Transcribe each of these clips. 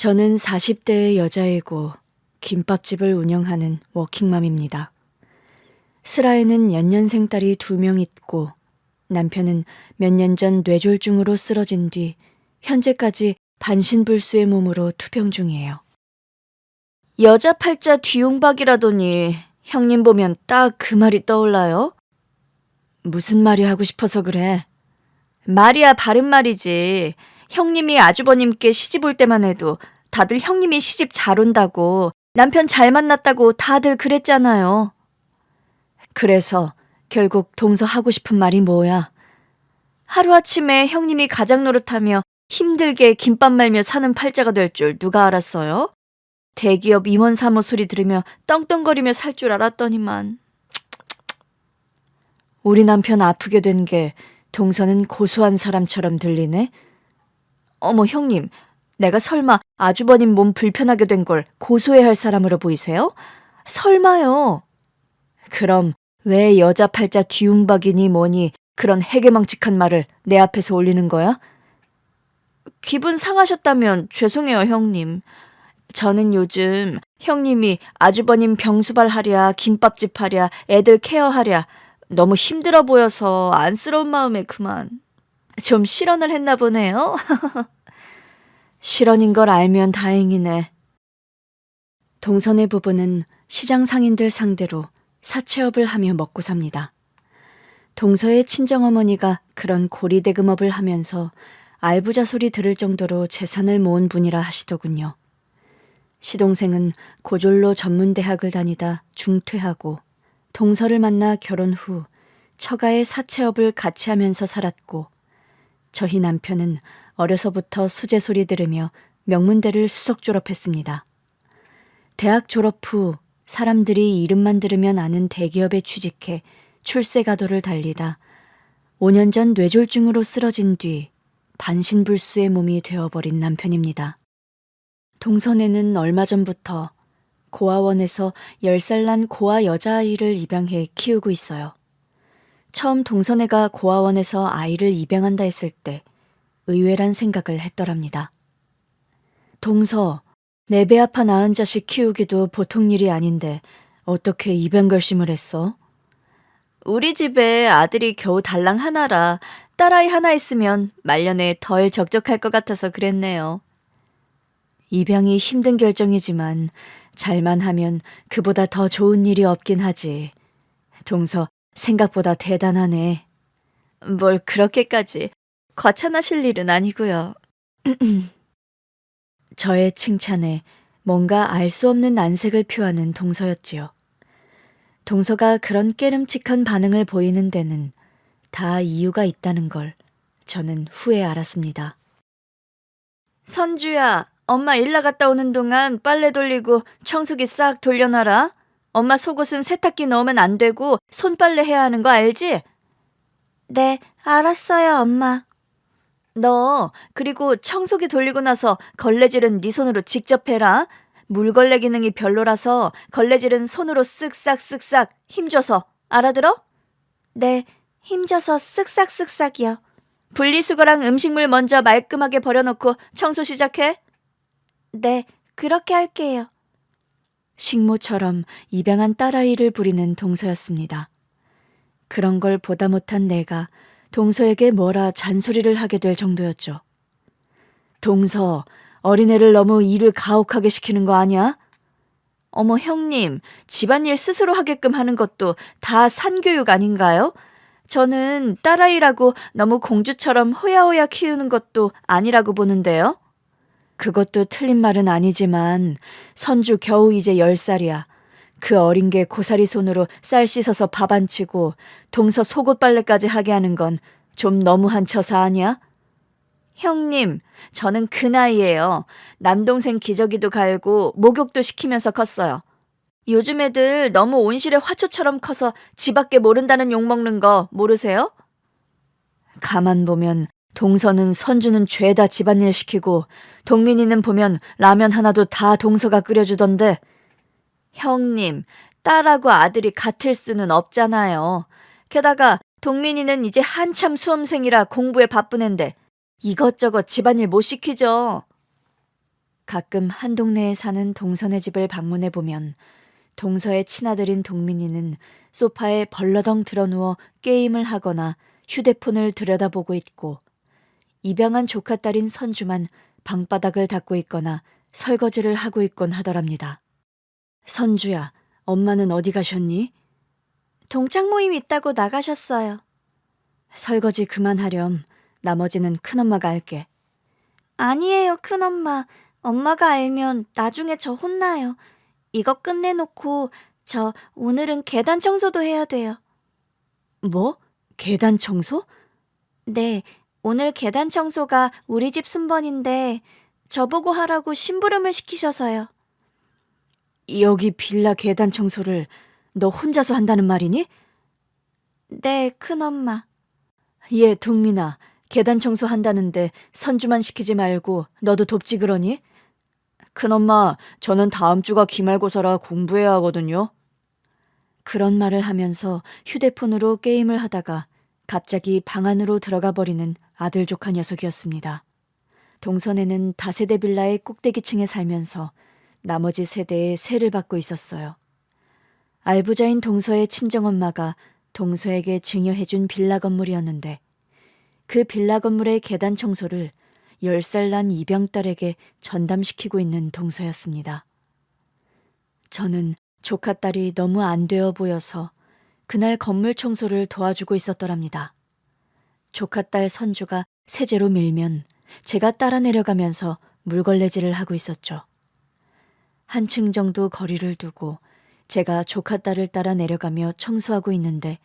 저는 40대의 여자이고 김밥집을 운영하는 워킹맘입니다. 슬하에는 연년생 딸이 2명 있고 남편은 몇 년 전 뇌졸중으로 쓰러진 뒤 현재까지 반신불수의 몸으로 투병 중이에요. 여자 팔자 뒤움박이라더니 형님 보면 딱 그 말이 떠올라요? 무슨 말이 하고 싶어서 그래? 말이야 바른 말이지. 형님이 아주버님께 시집 올 때만 해도 다들 형님이 시집 잘 온다고, 남편 잘 만났다고 다들 그랬잖아요. 그래서 결국 동서 하고 싶은 말이 뭐야? 하루아침에 형님이 가장 노릇하며 힘들게 김밥 말며 사는 팔자가 될 줄 누가 알았어요? 대기업 임원 사모 소리 들으며 떵떵거리며 살 줄 알았더니만. 우리 남편 아프게 된 게 동서는 고소한 사람처럼 들리네? 어머 형님, 내가 설마 아주버님 몸 불편하게 된 걸 고소해야 할 사람으로 보이세요? 설마요. 그럼 왜 여자 팔자 뒤움박이니 뭐니 그런 해괴망측한 말을 내 앞에서 올리는 거야? 기분 상하셨다면 죄송해요 형님. 저는 요즘 형님이 아주버님 병수발 하랴, 김밥집 하랴, 애들 케어하랴 너무 힘들어 보여서 안쓰러운 마음에 그만. 좀 실언을 했나 보네요. 실언인 걸 알면 다행이네. 동선의 부부는 시장 상인들 상대로 사채업을 하며 먹고 삽니다. 동서의 친정어머니가 그런 고리대금업을 하면서 알부자 소리 들을 정도로 재산을 모은 분이라 하시더군요. 시동생은 고졸로 전문대학을 다니다 중퇴하고 동서를 만나 결혼 후 처가의 사채업을 같이 하면서 살았고, 저희 남편은 어려서부터 수제 소리 들으며 명문대를 수석 졸업했습니다. 대학 졸업 후 사람들이 이름만 들으면 아는 대기업에 취직해 출세가도를 달리다 5년 전 뇌졸중으로 쓰러진 뒤 반신불수의 몸이 되어버린 남편입니다. 동선에는 얼마 전부터 고아원에서 10살 난 고아 여자아이를 입양해 키우고 있어요. 처음 동선애가 고아원에서 아이를 입양한다 했을 때 의외란 생각을 했더랍니다. 동서, 내 배 아파 낳은 자식 키우기도 보통 일이 아닌데 어떻게 입양 결심을 했어? 우리 집에 아들이 겨우 달랑 하나라 딸아이 하나 있으면 말년에 덜 적적할 것 같아서 그랬네요. 입양이 힘든 결정이지만 잘만 하면 그보다 더 좋은 일이 없긴 하지. 동서, 생각보다 대단하네. 뭘 그렇게까지 과찬하실 일은 아니고요. 저의 칭찬에 뭔가 알 수 없는 난색을 표하는 동서였지요. 동서가 그런 깨름칙한 반응을 보이는 데는 다 이유가 있다는 걸 저는 후에 알았습니다. 선주야, 엄마 일 나갔다 오는 동안 빨래 돌리고 청소기 싹 돌려놔라. 엄마 속옷은 세탁기 넣으면 안 되고 손빨래 해야 하는 거 알지? 네, 알았어요, 엄마. 너 그리고 청소기 돌리고 나서 걸레질은 네 손으로 직접 해라. 물걸레 기능이 별로라서 걸레질은 손으로 쓱싹쓱싹 힘줘서. 알아들어? 네, 힘줘서 쓱싹쓱싹이요. 분리수거랑 음식물 먼저 말끔하게 버려놓고 청소 시작해. 네, 그렇게 할게요. 식모처럼 입양한 딸아이를 부리는 동서였습니다. 그런 걸 보다 못한 내가 동서에게 뭐라 잔소리를 하게 될 정도였죠. 동서, 어린애를 너무 일을 가혹하게 시키는 거 아니야? 어머 형님, 집안일 스스로 하게끔 하는 것도 다 산교육 아닌가요? 저는 딸아이라고 너무 공주처럼 호야호야 키우는 것도 아니라고 보는데요. 그것도 틀린 말은 아니지만 선주 겨우 이제 10살이야. 그 어린 게 고사리 손으로 쌀 씻어서 밥 안 치고 동서 속옷 빨래까지 하게 하는 건 좀 너무한 처사 아니야? 형님, 저는 그 나이에요. 남동생 기저귀도 갈고 목욕도 시키면서 컸어요. 요즘 애들 너무 온실의 화초처럼 커서 지 밖에 모른다는 욕먹는 거 모르세요? 가만 보면 동서는 선주는 죄다 집안일 시키고 동민이는 보면 라면 하나도 다 동서가 끓여주던데. 형님, 딸하고 아들이 같을 수는 없잖아요. 게다가 동민이는 이제 한참 수험생이라 공부에 바쁜 앤데 이것저것 집안일 못 시키죠. 가끔 한 동네에 사는 동선의 집을 방문해보면 동서의 친아들인 동민이는 소파에 벌러덩 드러누워 게임을 하거나 휴대폰을 들여다보고 있고 입양한 조카딸인 선주만 방바닥을 닦고 있거나 설거지를 하고 있곤 하더랍니다. 선주야, 엄마는 어디 가셨니? 동창 모임 있다고 나가셨어요. 설거지 그만하렴. 나머지는 큰엄마가 할게. 아니에요, 큰엄마. 엄마가 알면 나중에 저 혼나요. 이거 끝내놓고 저 오늘은 계단 청소도 해야 돼요. 뭐? 계단 청소? 네, 오늘 계단 청소가 우리 집 순번인데 저보고 하라고 심부름을 시키셔서요. 여기 빌라 계단 청소를 너 혼자서 한다는 말이니? 네, 큰엄마. 예, 동민아. 계단 청소 한다는데 선주만 시키지 말고 너도 돕지 그러니? 큰엄마, 저는 다음 주가 기말고사라 공부해야 하거든요. 그런 말을 하면서 휴대폰으로 게임을 하다가 갑자기 방 안으로 들어가 버리는 아들 조카 녀석이었습니다. 동선에는 다세대 빌라의 꼭대기층에 살면서 나머지 세대의 세를 받고 있었어요. 알부자인 동서의 친정엄마가 동서에게 증여해준 빌라 건물이었는데 그 빌라 건물의 계단 청소를 10살 난 입양딸에게 전담시키고 있는 동서였습니다. 저는 조카딸이 너무 안 되어 보여서 그날 건물 청소를 도와주고 있었더랍니다. 조카딸 선주가 세제로 밀면 제가 따라 내려가면서 물걸레질을 하고 있었죠. 한층 정도 거리를 두고 제가 조카딸을 따라 내려가며 청소하고 있는데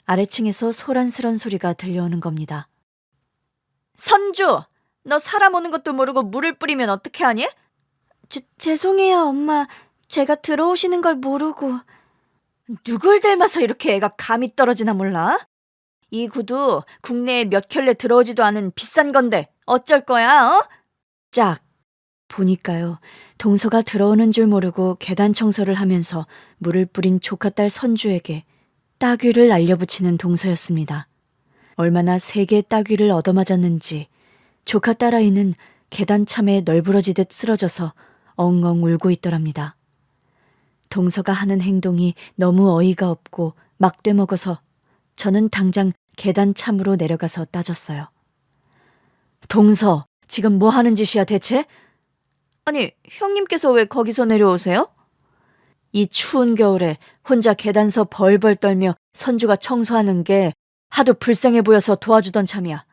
아래층에서 소란스런 소리가 들려오는 겁니다. 선주! 너 사람 오는 것도 모르고 물을 뿌리면 어떻게 하니? 죄송해요, 엄마. 제가 들어오시는 걸 모르고. 누굴 닮아서 이렇게 애가 감이 떨어지나 몰라? 이 구두 국내에 몇 켤레 들어오지도 않은 비싼 건데 어쩔 거야, 어? 짝! 보니까요, 동서가 들어오는 줄 모르고 계단 청소를 하면서 물을 뿌린 조카딸 선주에게 따귀를 날려붙이는 동서였습니다. 얼마나 세게 따귀를 얻어맞았는지 조카 딸아이는 계단 참에 널브러지듯 쓰러져서 엉엉 울고 있더랍니다. 동서가 하는 행동이 너무 어이가 없고 막돼 먹어서 저는 당장 계단 참으로 내려가서 따졌어요. 동서, 지금 뭐 하는 짓이야 대체? 아니, 형님께서 왜 거기서 내려오세요? 이 추운 겨울에 혼자 계단서 벌벌 떨며 선주가 청소하는 게 하도 불쌍해 보여서 도와주던 참이야.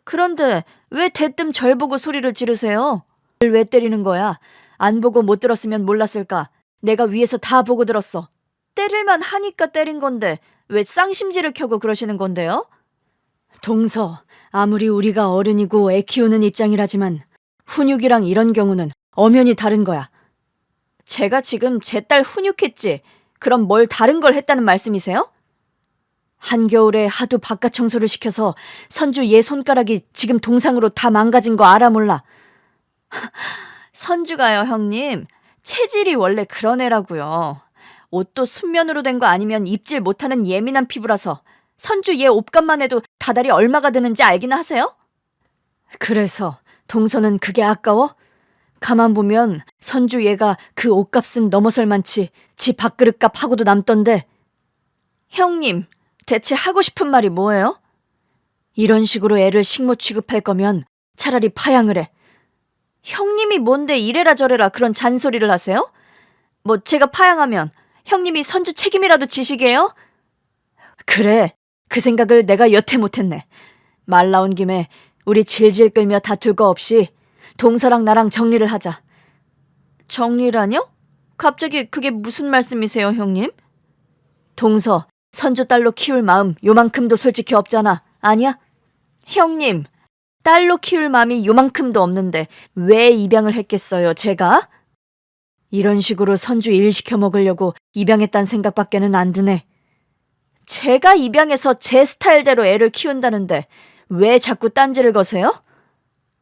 그런데 왜 대뜸 절 보고 소리를 지르세요? 왜 때리는 거야? 안 보고 못 들었으면 몰랐을까? 내가 위에서 다 보고 들었어. 때릴만 하니까 때린 건데 왜 쌍심지를 켜고 그러시는 건데요? 동서, 아무리 우리가 어른이고 애 키우는 입장이라지만 훈육이랑 이런 경우는 엄연히 다른 거야. 제가 지금 제 딸 훈육했지. 그럼 뭘 다른 걸 했다는 말씀이세요? 한겨울에 하도 바깥 청소를 시켜서 선주 얘 손가락이 지금 동상으로 다 망가진 거 알아 몰라. 선주가요, 형님. 체질이 원래 그런 애라고요. 옷도 순면으로 된 거 아니면 입질 못하는 예민한 피부라서 선주 얘 옷값만 해도 다달이 얼마가 드는지 알긴 하세요? 그래서 동서는 그게 아까워? 가만 보면 선주 얘가 그 옷값은 넘어설 만치 지 밥그릇값 하고도 남던데. 형님, 대체 하고 싶은 말이 뭐예요? 이런 식으로 애를 식모 취급할 거면 차라리 파양을 해. 형님이 뭔데 이래라 저래라 그런 잔소리를 하세요? 뭐 제가 파양하면 형님이 선주 책임이라도 지시게요? 그래, 그 생각을 내가 여태 못했네. 말 나온 김에 우리 질질 끌며 다툴 거 없이 동서랑 나랑 정리를 하자. 정리라뇨? 갑자기 그게 무슨 말씀이세요, 형님? 동서, 선주 딸로 키울 마음 요만큼도 솔직히 없잖아. 아니야? 형님, 딸로 키울 마음이 요만큼도 없는데 왜 입양을 했겠어요, 제가? 이런 식으로 선주 일 시켜 먹으려고 입양했단 생각밖에는 안 드네. 제가 입양해서 제 스타일대로 애를 키운다는데 왜 자꾸 딴지를 거세요?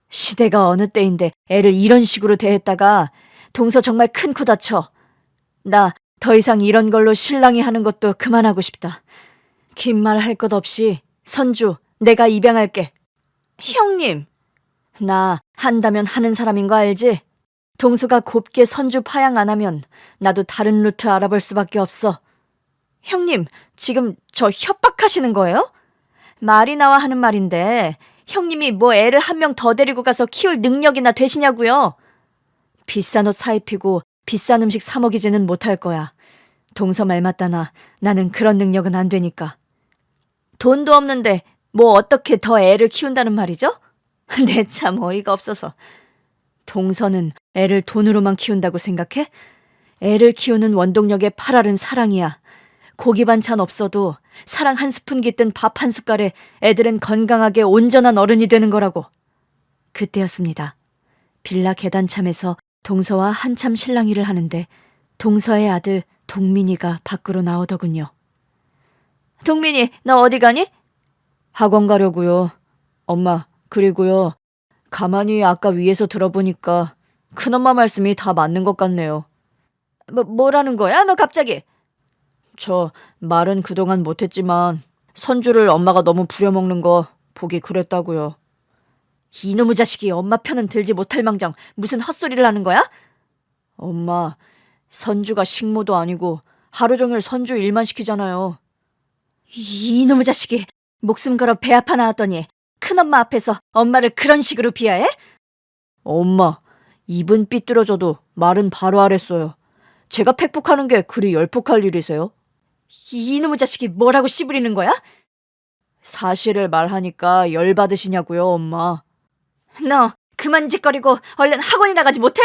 시대가 어느 때인데 애를 이런 식으로 대했다가 동서 정말 큰 코 다쳐. 나 더 이상 이런 걸로 실랑이 하는 것도 그만하고 싶다. 긴 말 할 것 없이 선주, 내가 입양할게. 형님, 나 한다면 하는 사람인 거 알지? 동서가 곱게 선주 파양 안 하면 나도 다른 루트 알아볼 수밖에 없어. 형님, 지금 저 협박하시는 거예요? 말이 나와 하는 말인데 형님이 뭐 애를 한 명 더 데리고 가서 키울 능력이나 되시냐고요? 비싼 옷 사입히고 비싼 음식 사 먹이지는 못할 거야. 동서 말 맞다나 나는 그런 능력은 안 되니까. 돈도 없는데 뭐 어떻게 더 애를 키운다는 말이죠? 내 참 어이가 없어서. 동서는 애를 돈으로만 키운다고 생각해? 애를 키우는 원동력의 8알은 사랑이야. 고기 반찬 없어도 사랑 한 스푼 깃든 밥 한 숟갈에 애들은 건강하게 온전한 어른이 되는 거라고. 그때였습니다. 빌라 계단참에서 동서와 한참 실랑이를 하는데 동서의 아들 동민이가 밖으로 나오더군요. 동민이, 너 어디 가니? 학원 가려고요. 엄마, 그리고요. 가만히 아까 위에서 들어보니까 큰엄마 말씀이 다 맞는 것 같네요. 뭐라는 거야, 너 갑자기? 저 말은 그동안 못했지만 선주를 엄마가 너무 부려먹는 거 보기 그랬다고요. 이놈의 자식이 엄마 편은 들지 못할 망정 무슨 헛소리를 하는 거야? 엄마, 선주가 식모도 아니고 하루 종일 선주 일만 시키잖아요. 이놈의 자식이 목숨 걸어 배 아파 나왔더니 큰엄마 앞에서 엄마를 그런 식으로 비하해? 엄마, 입은 삐뚤어져도 말은 바로 하랬어요. 제가 팩폭하는 게 그리 열폭할 일이세요? 이놈의 자식이 뭐라고 씨부리는 거야? 사실을 말하니까 열받으시냐고요, 엄마. 너 그만 짓거리고 얼른 학원에 나가지 못해?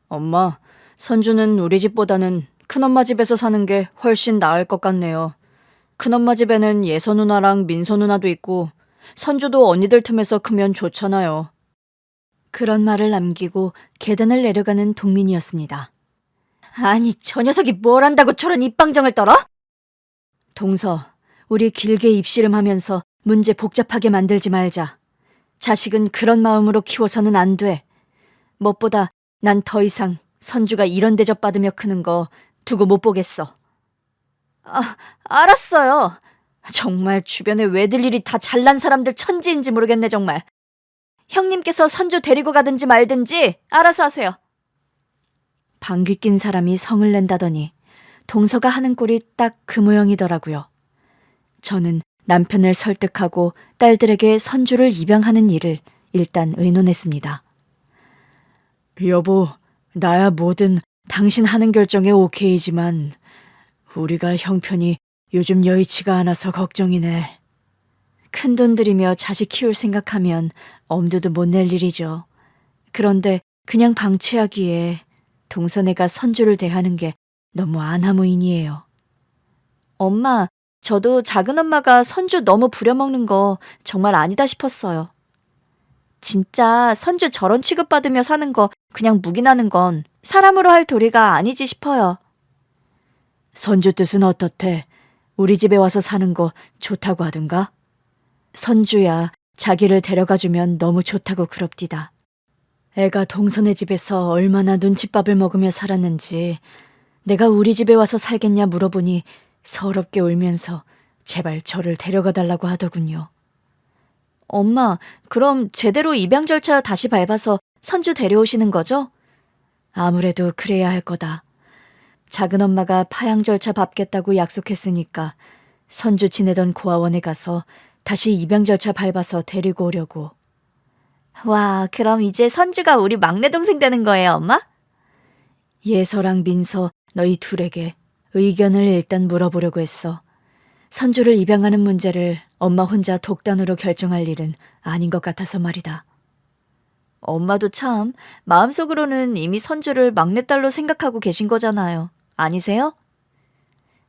엄마, 선주는 우리 집보다는 큰엄마 집에서 사는 게 훨씬 나을 것 같네요. 큰엄마 집에는 예서 누나랑 민서 누나도 있고 선주도 언니들 틈에서 크면 좋잖아요. 그런 말을 남기고 계단을 내려가는 동민이었습니다. 아니, 저 녀석이 뭘 안다고 저런 입방정을 떨어? 동서, 우리 길게 입씨름하면서 문제 복잡하게 만들지 말자. 자식은 그런 마음으로 키워서는 안 돼. 무엇보다 난 더 이상 선주가 이런 대접 받으며 크는 거 두고 못 보겠어. 알았어요. 정말 주변에 왜 들 일이 다 잘난 사람들 천지인지 모르겠네 정말. 형님께서 선주 데리고 가든지 말든지 알아서 하세요. 방귀 낀 사람이 성을 낸다더니 동서가 하는 꼴이 딱 그 모양이더라고요. 저는 남편을 설득하고 딸들에게 선주를 입양하는 일을 일단 의논했습니다. 여보, 나야 뭐든 당신 하는 결정에 오케이지만 우리가 형편이 요즘 여의치가 않아서 걱정이네. 큰돈 들이며 자식 키울 생각하면 엄두도 못 낼 일이죠. 그런데 그냥 방치하기에 동서네가 선주를 대하는 게 너무 안하무인이에요. 엄마, 저도 작은엄마가 선주 너무 부려먹는 거 정말 아니다 싶었어요. 진짜 선주 저런 취급받으며 사는 거 그냥 묵인하는 건 사람으로 할 도리가 아니지 싶어요. 선주 뜻은 어떻대? 우리 집에 와서 사는 거 좋다고 하던가? 선주야, 자기를 데려가주면 너무 좋다고 그럽디다. 애가 동서네 집에서 얼마나 눈칫밥을 먹으며 살았는지 내가 우리 집에 와서 살겠냐 물어보니 서럽게 울면서 제발 저를 데려가 달라고 하더군요. 엄마, 그럼 제대로 입양 절차 다시 밟아서 선주 데려오시는 거죠? 아무래도 그래야 할 거다. 작은엄마가 파양 절차 밟겠다고 약속했으니까 선주 지내던 고아원에 가서 다시 입양 절차 밟아서 데리고 오려고. 와, 그럼 이제 선주가 우리 막내 동생 되는 거예요, 엄마? 예서랑 민서 너희 둘에게 의견을 일단 물어보려고 했어. 선주를 입양하는 문제를 엄마 혼자 독단으로 결정할 일은 아닌 것 같아서 말이다. 엄마도 참 마음속으로는 이미 선주를 막내딸로 생각하고 계신 거잖아요. 아니세요?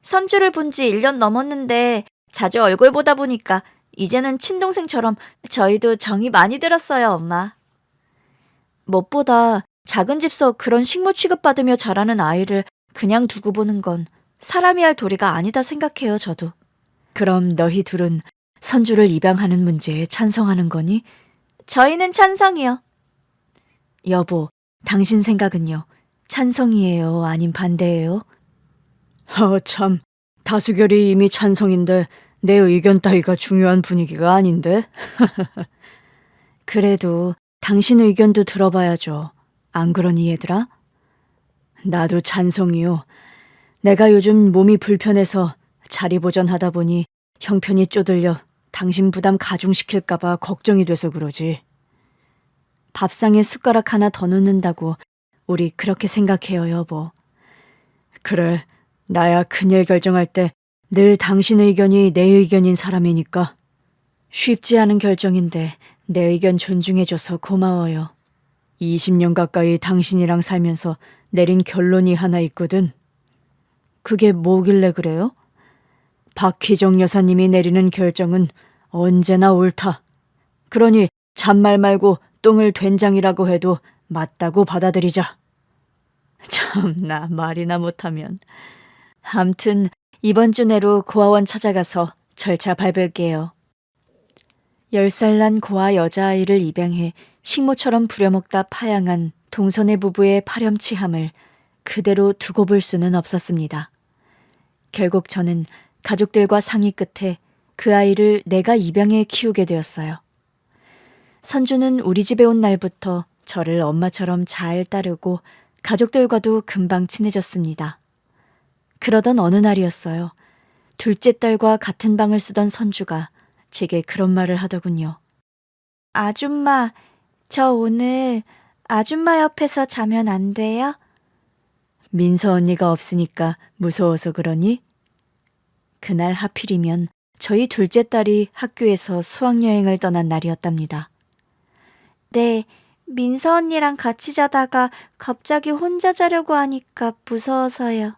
선주를 본 지 1년 넘었는데 자주 얼굴 보다 보니까 이제는 친동생처럼 저희도 정이 많이 들었어요, 엄마. 무엇보다 작은 집서 그런 식모 취급받으며 자라는 아이를 그냥 두고 보는 건 사람이 할 도리가 아니다 생각해요, 저도. 그럼 너희 둘은 선주를 입양하는 문제에 찬성하는 거니? 저희는 찬성이요. 여보, 당신 생각은요? 찬성이에요? 아님 반대예요? 참, 다수결이 이미 찬성인데 내 의견 따위가 중요한 분위기가 아닌데? 그래도 당신 의견도 들어봐야죠. 안 그러니 얘들아? 나도 찬성이요. 내가 요즘 몸이 불편해서 자리 보전하다 보니 형편이 쪼들려 당신 부담 가중시킬까봐 걱정이 돼서 그러지. 밥상에 숟가락 하나 더 넣는다고 우리 그렇게 생각해요, 여보. 그래, 나야 큰일 결정할 때 늘 당신 의견이 내 의견인 사람이니까. 쉽지 않은 결정인데 내 의견 존중해줘서 고마워요. 20년 가까이 당신이랑 살면서 내린 결론이 하나 있거든. 그게 뭐길래 그래요? 박희정 여사님이 내리는 결정은 언제나 옳다. 그러니 잔말 말고 똥을 된장이라고 해도 맞다고 받아들이자. 참나 말이나 못하면. 암튼 이번 주 내로 고아원 찾아가서 절차 밟을게요. 10살 난 고아 여자아이를 입양해 식모처럼 부려먹다 파양한 동선의 부부의 파렴치함을 그대로 두고 볼 수는 없었습니다. 결국 저는 가족들과 상의 끝에 그 아이를 내가 입양해 키우게 되었어요. 선주는 우리 집에 온 날부터 저를 엄마처럼 잘 따르고 가족들과도 금방 친해졌습니다. 그러던 어느 날이었어요. 둘째 딸과 같은 방을 쓰던 선주가 제게 그런 말을 하더군요. 아줌마, 저 오늘 아줌마 옆에서 자면 안 돼요? 민서 언니가 없으니까 무서워서 그러니? 그날 하필이면 저희 둘째 딸이 학교에서 수학여행을 떠난 날이었답니다. 네, 민서 언니랑 같이 자다가 갑자기 혼자 자려고 하니까 무서워서요.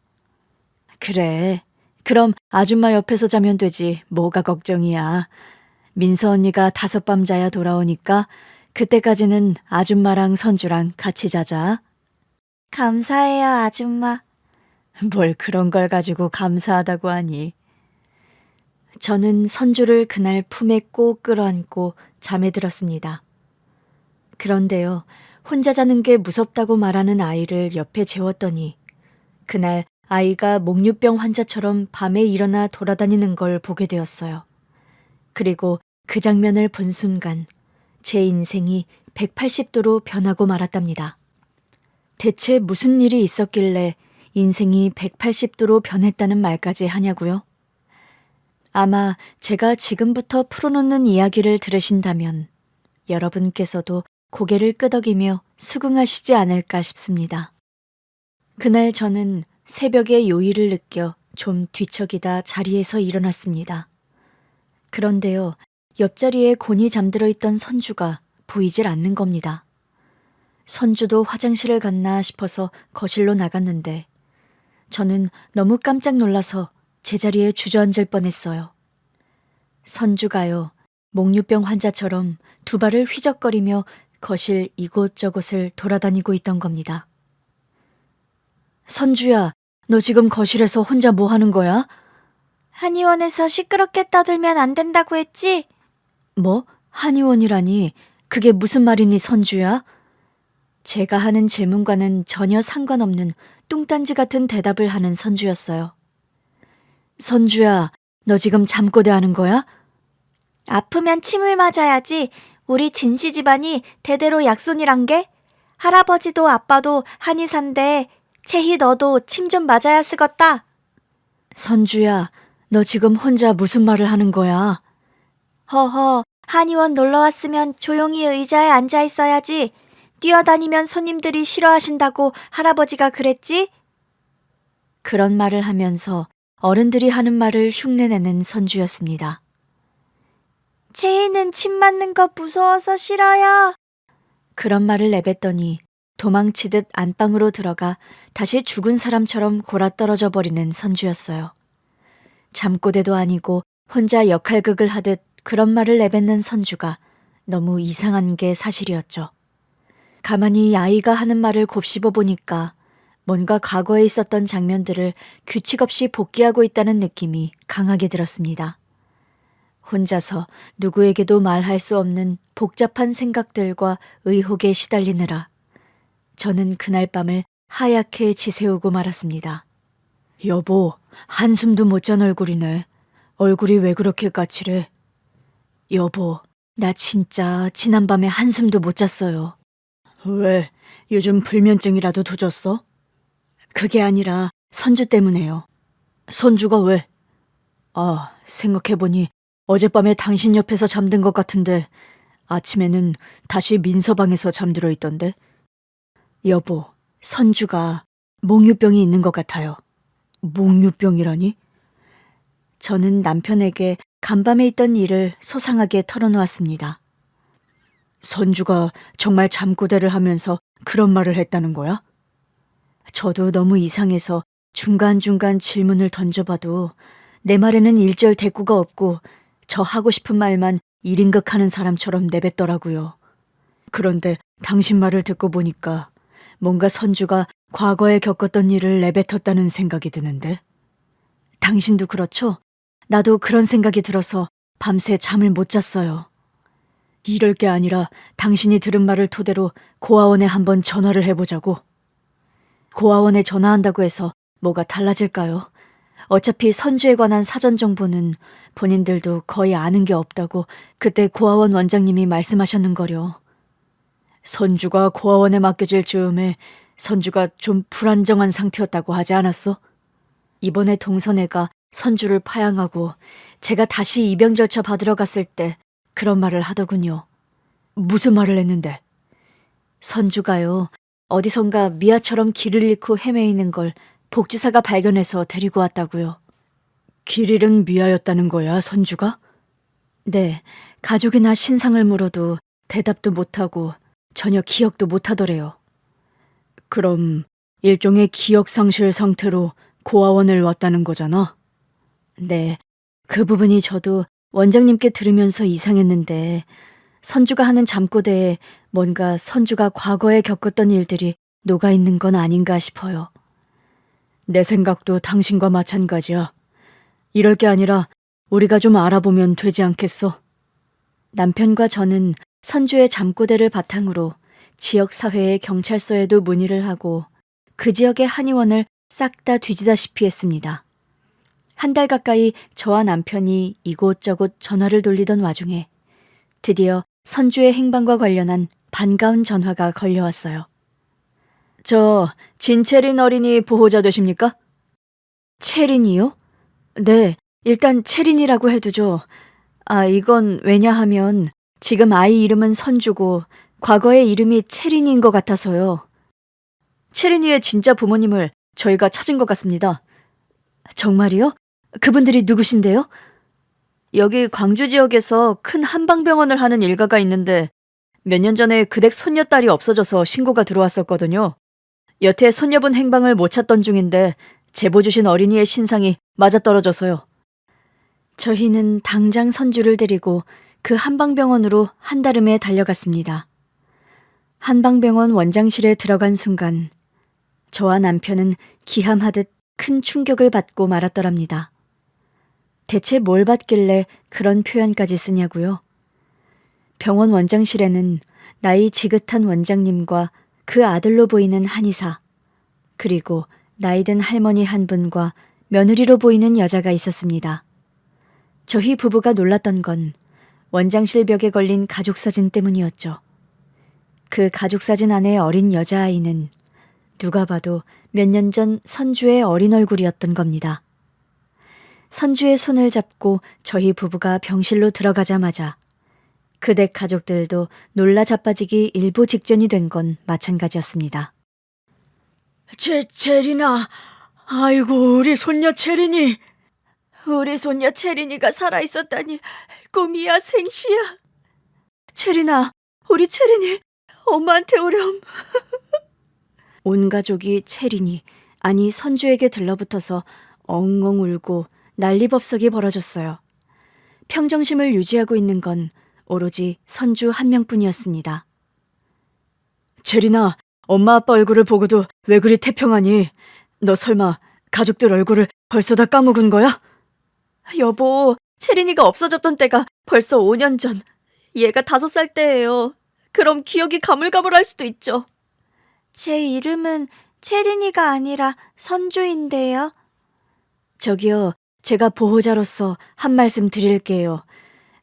그래, 그럼 아줌마 옆에서 자면 되지. 뭐가 걱정이야. 민서 언니가 5밤 자야 돌아오니까 그때까지는 아줌마랑 선주랑 같이 자자. 감사해요, 아줌마. 뭘 그런 걸 가지고 감사하다고 하니. 저는 선주를 그날 품에 꼭 끌어안고 잠에 들었습니다. 그런데요, 혼자 자는 게 무섭다고 말하는 아이를 옆에 재웠더니 그날 아이가 목류병 환자처럼 밤에 일어나 돌아다니는 걸 보게 되었어요. 그리고 그 장면을 본 순간 제 인생이 180도로 변하고 말았답니다. 대체 무슨 일이 있었길래 인생이 180도로 변했다는 말까지 하냐고요? 아마 제가 지금부터 풀어놓는 이야기를 들으신다면 여러분께서도 고개를 끄덕이며 수긍하시지 않을까 싶습니다. 그날 저는 새벽에 요일을 느껴 좀 뒤척이다 자리에서 일어났습니다. 그런데요, 옆자리에 곤히 잠들어 있던 선주가 보이질 않는 겁니다. 선주도 화장실을 갔나 싶어서 거실로 나갔는데 저는 너무 깜짝 놀라서 제자리에 주저앉을 뻔했어요. 선주가요, 목류병 환자처럼 두 발을 휘적거리며 거실 이곳저곳을 돌아다니고 있던 겁니다. 선주야, 너 지금 거실에서 혼자 뭐 하는 거야? 한의원에서 시끄럽게 떠들면 안 된다고 했지? 뭐? 한의원이라니? 그게 무슨 말이니, 선주야? 제가 하는 질문과는 전혀 상관없는 뚱딴지 같은 대답을 하는 선주였어요. 선주야, 너 지금 잠꼬대 하는 거야? 아프면 침을 맞아야지. 우리 진씨 집안이 대대로 약손이란 게? 할아버지도 아빠도 한의사인데 채희 너도 침 좀 맞아야 쓰겄다. 선주야, 너 지금 혼자 무슨 말을 하는 거야? 허허, 한의원 놀러 왔으면 조용히 의자에 앉아 있어야지. 뛰어다니면 손님들이 싫어하신다고 할아버지가 그랬지? 그런 말을 하면서 어른들이 하는 말을 흉내내는 선주였습니다. 채희는 침 맞는 거 무서워서 싫어요. 그런 말을 내뱉더니 도망치듯 안방으로 들어가 다시 죽은 사람처럼 골아떨어져 버리는 선주였어요. 잠꼬대도 아니고 혼자 역할극을 하듯 그런 말을 내뱉는 선주가 너무 이상한 게 사실이었죠. 가만히 아이가 하는 말을 곱씹어 보니까 뭔가 과거에 있었던 장면들을 규칙 없이 복귀하고 있다는 느낌이 강하게 들었습니다. 혼자서 누구에게도 말할 수 없는 복잡한 생각들과 의혹에 시달리느라 저는 그날 밤을 하얗게 지새우고 말았습니다. 여보, 한숨도 못 잔 얼굴이네. 얼굴이 왜 그렇게 까칠해? 여보, 나 진짜 지난밤에 한숨도 못 잤어요. 왜? 요즘 불면증이라도 도졌어? 그게 아니라 선주 때문에요. 선주가 왜? 아, 생각해보니 어젯밤에 당신 옆에서 잠든 것 같은데 아침에는 다시 민서방에서 잠들어 있던데. 여보, 선주가 몽유병이 있는 것 같아요. 몽유병이라니? 저는 남편에게 간밤에 있던 일을 소상하게 털어놓았습니다. 선주가 정말 잠꼬대를 하면서 그런 말을 했다는 거야? 저도 너무 이상해서 중간중간 질문을 던져봐도 내 말에는 일절 대꾸가 없고 저 하고 싶은 말만 1인극 하는 사람처럼 내뱉더라고요. 그런데 당신 말을 듣고 보니까 뭔가 선주가 과거에 겪었던 일을 내뱉었다는 생각이 드는데. 당신도 그렇죠? 나도 그런 생각이 들어서 밤새 잠을 못 잤어요. 이럴 게 아니라 당신이 들은 말을 토대로 고아원에 한번 전화를 해보자고. 고아원에 전화한다고 해서 뭐가 달라질까요? 어차피 선주에 관한 사전 정보는 본인들도 거의 아는 게 없다고 그때 고아원 원장님이 말씀하셨는거려. 선주가 고아원에 맡겨질 즈음에 선주가 좀 불안정한 상태였다고 하지 않았어? 이번에 동선애가 선주를 파양하고 제가 다시 입영 절차 받으러 갔을 때 그런 말을 하더군요. 무슨 말을 했는데? 선주가요, 어디선가 미아처럼 길을 잃고 헤매이는 걸 복지사가 발견해서 데리고 왔다고요. 길 잃은 미아였다는 거야, 선주가? 네, 가족이나 신상을 물어도 대답도 못하고 전혀 기억도 못하더래요. 그럼 일종의 기억상실 상태로 고아원을 왔다는 거잖아? 네, 그 부분이 저도 원장님께 들으면서 이상했는데 선주가 하는 잠꼬대에 뭔가 선주가 과거에 겪었던 일들이 녹아있는 건 아닌가 싶어요. 내 생각도 당신과 마찬가지야. 이럴 게 아니라 우리가 좀 알아보면 되지 않겠어? 남편과 저는 선주의 잠꼬대를 바탕으로 지역사회의 경찰서에도 문의를 하고 그 지역의 한의원을 싹 다 뒤지다시피 했습니다. 한 달 가까이 저와 남편이 이곳저곳 전화를 돌리던 와중에 드디어 선주의 행방과 관련한 반가운 전화가 걸려왔어요. 저 진채린 어린이 보호자 되십니까? 채린이요? 네, 일단 채린이라고 해두죠. 이건 왜냐하면 지금 아이 이름은 선주고 과거의 이름이 채린이인 것 같아서요. 채린이의 진짜 부모님을 저희가 찾은 것 같습니다. 정말이요? 그분들이 누구신데요? 여기 광주 지역에서 큰 한방병원을 하는 일가가 있는데 몇 년 전에 그댁 손녀딸이 없어져서 신고가 들어왔었거든요. 여태 손녀분 행방을 못 찾던 중인데 제보 주신 어린이의 신상이 맞아떨어져서요. 저희는 당장 선주를 데리고 그 한방병원으로 한달음에 달려갔습니다. 한방병원 원장실에 들어간 순간 저와 남편은 기함하듯 큰 충격을 받고 말았더랍니다. 대체 뭘 받길래 그런 표현까지 쓰냐고요? 병원 원장실에는 나이 지긋한 원장님과 그 아들로 보이는 한의사, 그리고 나이든 할머니 한 분과 며느리로 보이는 여자가 있었습니다. 저희 부부가 놀랐던 건 원장실 벽에 걸린 가족사진 때문이었죠. 그 가족사진 안의 어린 여자아이는 누가 봐도 몇 년 전 선주의 어린 얼굴이었던 겁니다. 선주의 손을 잡고 저희 부부가 병실로 들어가자마자 그댁 가족들도 놀라 자빠지기 일보 직전이 된 건 마찬가지였습니다. 채린아, 아이고 우리 손녀 채린이. 우리 손녀 채린이가 살아있었다니 꿈이야 생시야. 채린아, 우리 채린이 엄마한테 오렴. 온 가족이 채린이, 아니 선주에게 들러붙어서 엉엉 울고 난리법석이 벌어졌어요. 평정심을 유지하고 있는 건 오로지 선주 한 명뿐이었습니다. 채린아, 엄마 아빠 얼굴을 보고도 왜 그리 태평하니? 너 설마 가족들 얼굴을 벌써 다 까먹은 거야? 여보, 채린이가 없어졌던 때가 벌써 5년 전. 얘가 5살 때예요. 그럼 기억이 가물가물할 수도 있죠. 제 이름은 채린이가 아니라 선주인데요. 저기요, 제가 보호자로서 한 말씀 드릴게요.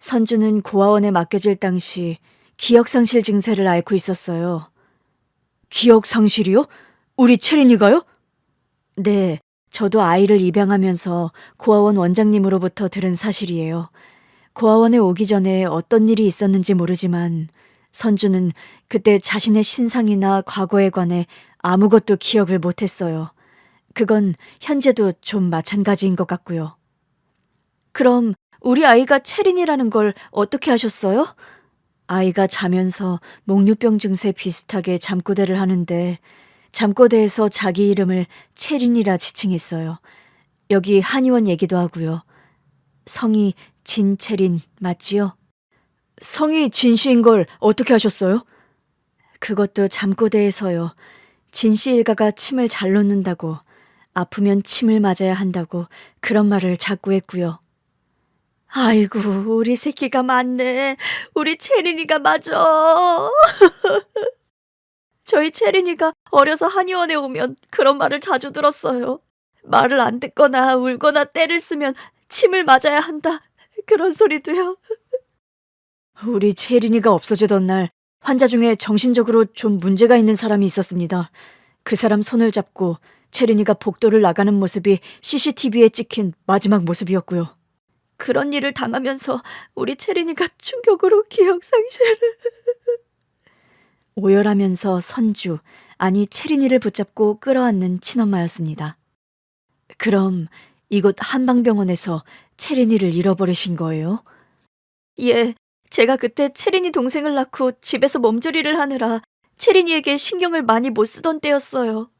선주는 고아원에 맡겨질 당시 기억상실 증세를 앓고 있었어요. 기억 상실이요? 우리 채린이가요? 네, 저도 아이를 입양하면서 고아원 원장님으로부터 들은 사실이에요. 고아원에 오기 전에 어떤 일이 있었는지 모르지만 선주는 그때 자신의 신상이나 과거에 관해 아무것도 기억을 못했어요. 그건 현재도 좀 마찬가지인 것 같고요. 그럼 우리 아이가 채린이라는 걸 어떻게 아셨어요? 아이가 자면서 목류병 증세 비슷하게 잠꼬대를 하는데 잠꼬대에서 자기 이름을 채린이라 지칭했어요. 여기 한의원 얘기도 하고요. 성이 진채린 맞지요? 성이 진씨인 걸 어떻게 아셨어요? 그것도 잠꼬대에서요. 진씨 일가가 침을 잘 놓는다고, 아프면 침을 맞아야 한다고 그런 말을 자꾸 했고요. 아이고, 우리 새끼가 맞네. 우리 채린이가 맞아. 저희 채린이가 어려서 한의원에 오면 그런 말을 자주 들었어요. 말을 안 듣거나 울거나 떼를 쓰면 침을 맞아야 한다. 그런 소리도요. 우리 채린이가 없어지던 날 환자 중에 정신적으로 좀 문제가 있는 사람이 있었습니다. 그 사람 손을 잡고 채린이가 복도를 나가는 모습이 CCTV에 찍힌 마지막 모습이었고요. 그런 일을 당하면서 우리 채린이가 충격으로 기억상실을... 오열하면서 선주, 아니 채린이를 붙잡고 끌어안는 친엄마였습니다. 그럼 이곳 한방병원에서 채린이를 잃어버리신 거예요? 예, 제가 그때 채린이 동생을 낳고 집에서 몸조리를 하느라 채린이에게 신경을 많이 못 쓰던 때였어요.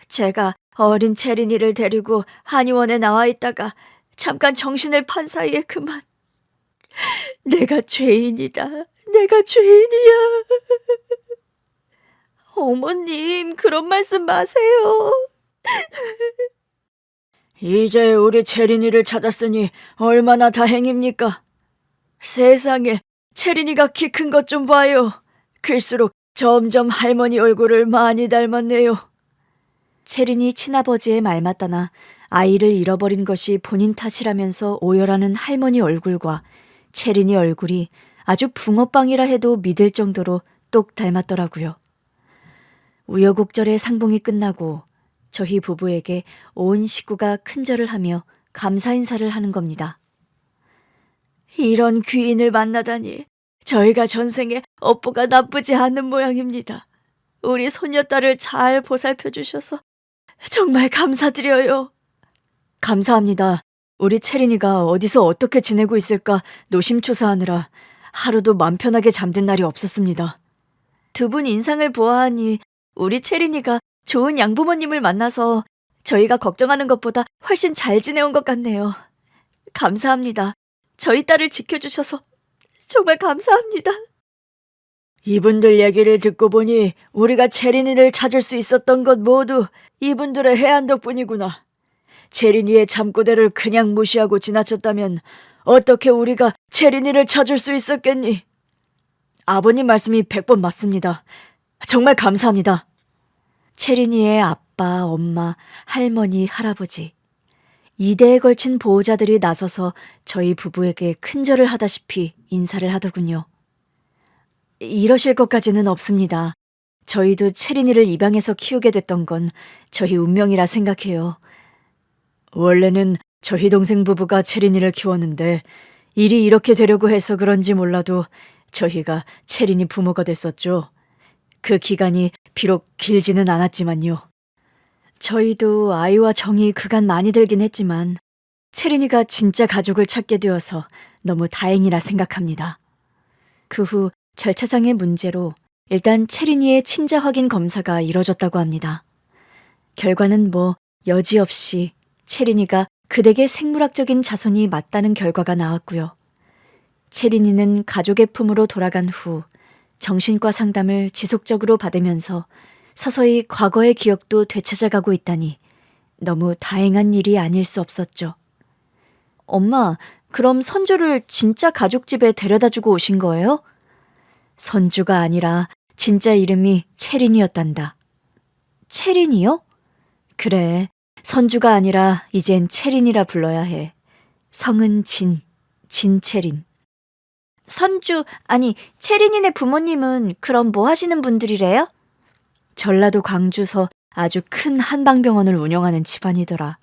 제가 어린 채린이를 데리고 한의원에 나와 있다가 잠깐 정신을 판 사이에 그만. 내가 죄인이다. 내가 죄인이야. 어머님, 그런 말씀 마세요. 이제 우리 채린이를 찾았으니 얼마나 다행입니까? 세상에, 채린이가 키 큰 것 좀 봐요. 클수록 점점 할머니 얼굴을 많이 닮았네요. 채린이 친아버지의 말 맞다나 아이를 잃어버린 것이 본인 탓이라면서 오열하는 할머니 얼굴과 채린이 얼굴이 아주 붕어빵이라 해도 믿을 정도로 똑 닮았더라고요. 우여곡절의 상봉이 끝나고 저희 부부에게 온 식구가 큰절을 하며 감사 인사를 하는 겁니다. 이런 귀인을 만나다니 저희가 전생에 업보가 나쁘지 않은 모양입니다. 우리 손녀딸을 잘 보살펴 주셔서 정말 감사드려요. 감사합니다. 우리 채린이가 어디서 어떻게 지내고 있을까 노심초사하느라 하루도 맘 편하게 잠든 날이 없었습니다. 두 분 인상을 보아하니 우리 채린이가 좋은 양부모님을 만나서 저희가 걱정하는 것보다 훨씬 잘 지내온 것 같네요. 감사합니다. 저희 딸을 지켜주셔서 정말 감사합니다. 이분들 얘기를 듣고 보니 우리가 채린이를 찾을 수 있었던 것 모두 이분들의 해안 덕분이구나. 채린이의 잠꼬대를 그냥 무시하고 지나쳤다면 어떻게 우리가 채린이를 찾을 수 있었겠니? 아버님 말씀이 100번 맞습니다. 정말 감사합니다. 채린이의 아빠, 엄마, 할머니, 할아버지 2대에 걸친 보호자들이 나서서 저희 부부에게 큰절을 하다시피 인사를 하더군요. 이러실 것까지는 없습니다. 저희도 채린이를 입양해서 키우게 됐던 건 저희 운명이라 생각해요. 원래는 저희 동생 부부가 채린이를 키웠는데 일이 이렇게 되려고 해서 그런지 몰라도 저희가 채린이 부모가 됐었죠. 그 기간이 비록 길지는 않았지만요. 저희도 아이와 정이 그간 많이 들긴 했지만 채린이가 진짜 가족을 찾게 되어서 너무 다행이라 생각합니다. 그 후 절차상의 문제로 일단 채린이의 친자 확인 검사가 이뤄졌다고 합니다. 결과는 여지없이 채린이가 그 댁의 생물학적인 자손이 맞다는 결과가 나왔고요. 채린이는 가족의 품으로 돌아간 후 정신과 상담을 지속적으로 받으면서 서서히 과거의 기억도 되찾아가고 있다니 너무 다행한 일이 아닐 수 없었죠. 엄마, 그럼 선주를 진짜 가족집에 데려다주고 오신 거예요? 선주가 아니라 진짜 이름이 채린이었단다. 채린이요? 그래, 선주가 아니라 이젠 채린이라 불러야 해. 성은 진채린. 선주, 아니 채린이네 부모님은 그럼 뭐 하시는 분들이래요? 전라도 광주서 아주 큰 한방병원을 운영하는 집안이더라.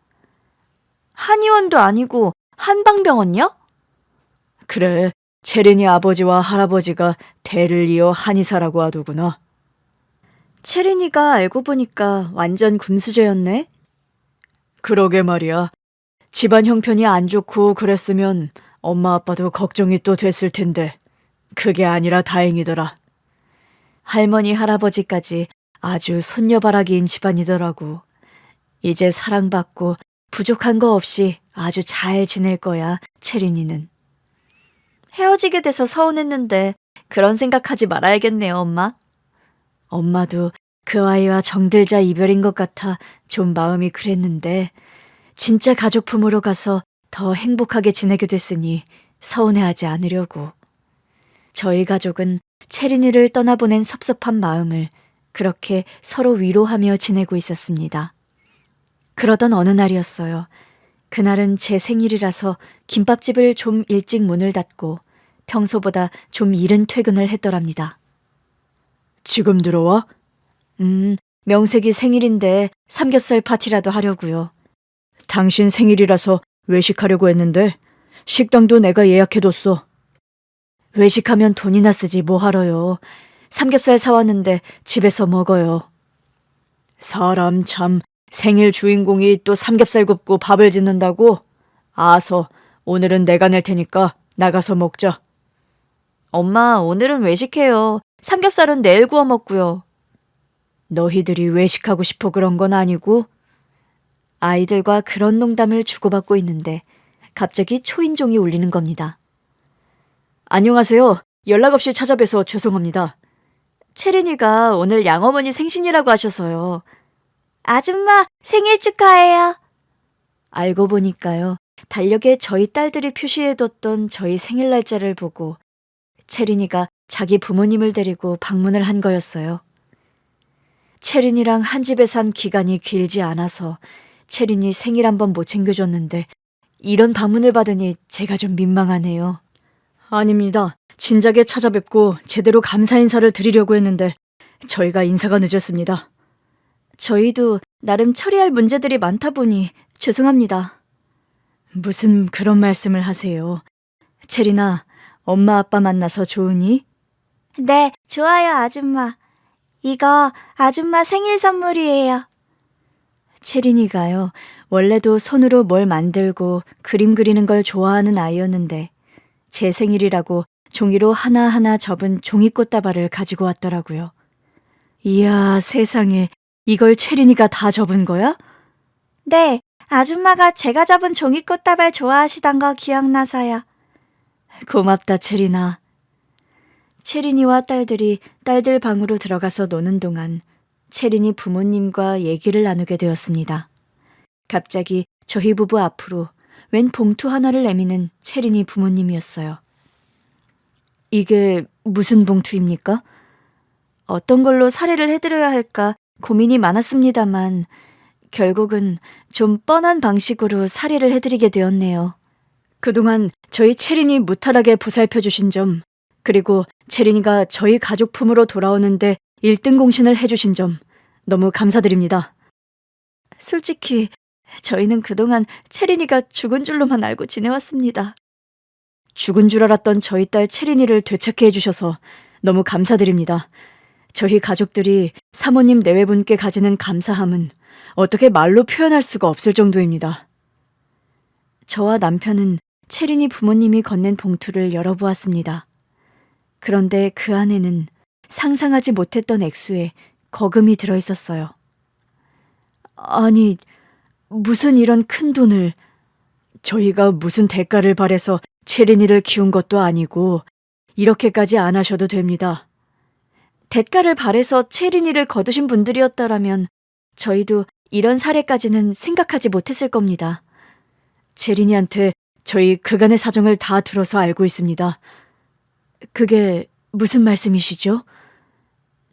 한의원도 아니고 한방병원요? 그래, 채린이 아버지와 할아버지가 대를 이어 한의사라고 하더구나. 채린이가 알고 보니까 완전 금수저였네. 그러게 말이야. 집안 형편이 안 좋고 그랬으면 엄마 아빠도 걱정이 또 됐을 텐데 그게 아니라 다행이더라. 할머니 할아버지까지 아주 손녀바라기인 집안이더라고. 이제 사랑받고 부족한 거 없이 아주 잘 지낼 거야, 채린이는. 헤어지게 돼서 서운했는데 그런 생각하지 말아야겠네요, 엄마. 엄마도 그 아이와 정들자 이별인 것 같아 좀 마음이 그랬는데 진짜 가족품으로 가서 더 행복하게 지내게 됐으니 서운해하지 않으려고. 저희 가족은 채린이를 떠나보낸 섭섭한 마음을 그렇게 서로 위로하며 지내고 있었습니다. 그러던 어느 날이었어요. 그날은 제 생일이라서 김밥집을 좀 일찍 문을 닫고 평소보다 좀 이른 퇴근을 했더랍니다. 지금 들어와? 명색이 생일인데 삼겹살 파티라도 하려고요. 당신 생일이라서 외식하려고 했는데 식당도 내가 예약해뒀어. 외식하면 돈이나 쓰지 뭐 하러요. 삼겹살 사왔는데 집에서 먹어요. 사람 참, 생일 주인공이 또 삼겹살 굽고 밥을 짓는다고? 아서 오늘은 내가 낼 테니까 나가서 먹자. 엄마, 오늘은 외식해요. 삼겹살은 내일 구워 먹고요. 너희들이 외식하고 싶어 그런 건 아니고? 아이들과 그런 농담을 주고받고 있는데 갑자기 초인종이 울리는 겁니다. 안녕하세요. 연락 없이 찾아뵈서 죄송합니다. 채린이가 오늘 양어머니 생신이라고 하셔서요. 아줌마 생일 축하해요. 알고 보니까요. 달력에 저희 딸들이 표시해뒀던 저희 생일 날짜를 보고 채린이가 자기 부모님을 데리고 방문을 한 거였어요. 채린이랑 한 집에 산 기간이 길지 않아서 채린이 생일 한번 못 챙겨줬는데 이런 방문을 받으니 제가 좀 민망하네요. 아닙니다. 진작에 찾아뵙고 제대로 감사 인사를 드리려고 했는데 저희가 인사가 늦었습니다. 저희도 나름 처리할 문제들이 많다 보니 죄송합니다. 무슨 그런 말씀을 하세요. 채린아, 엄마 아빠 만나서 좋으니? 네, 좋아요 아줌마. 이거 아줌마 생일 선물이에요. 채린이가요, 원래도 손으로 뭘 만들고 그림 그리는 걸 좋아하는 아이였는데 제 생일이라고 종이로 하나하나 접은 종이꽃다발을 가지고 왔더라고요. 이야, 세상에, 이걸 채린이가 다 접은 거야? 네, 아줌마가 제가 접은 종이꽃다발 좋아하시던 거 기억나서요. 고맙다, 채린아. 채린이와 딸들이 딸들 방으로 들어가서 노는 동안 채린이 부모님과 얘기를 나누게 되었습니다. 갑자기 저희 부부 앞으로 웬 봉투 하나를 내미는 채린이 부모님이었어요. 이게 무슨 봉투입니까? 어떤 걸로 사례를 해드려야 할까 고민이 많았습니다만 결국은 좀 뻔한 방식으로 사례를 해드리게 되었네요. 그동안 저희 채린이 무탈하게 보살펴주신 점, 그리고 채린이가 저희 가족품으로 돌아오는데 1등 공신을 해주신 점 너무 감사드립니다. 솔직히 저희는 그동안 채린이가 죽은 줄로만 알고 지내왔습니다. 죽은 줄 알았던 저희 딸 채린이를 되찾게 해주셔서 너무 감사드립니다. 저희 가족들이 사모님 내외분께 가지는 감사함은 어떻게 말로 표현할 수가 없을 정도입니다. 저와 남편은 채린이 부모님이 건넨 봉투를 열어보았습니다. 그런데 그 안에는 상상하지 못했던 액수의 거금이 들어있었어요. 아니, 무슨 이런 큰 돈을, 저희가 무슨 대가를 바래서 채린이를 키운 것도 아니고 이렇게까지 안 하셔도 됩니다. 대가를 바래서 채린이를 거두신 분들이었다라면 저희도 이런 사례까지는 생각하지 못했을 겁니다. 채린이한테 저희 그간의 사정을 다 들어서 알고 있습니다. 그게 무슨 말씀이시죠?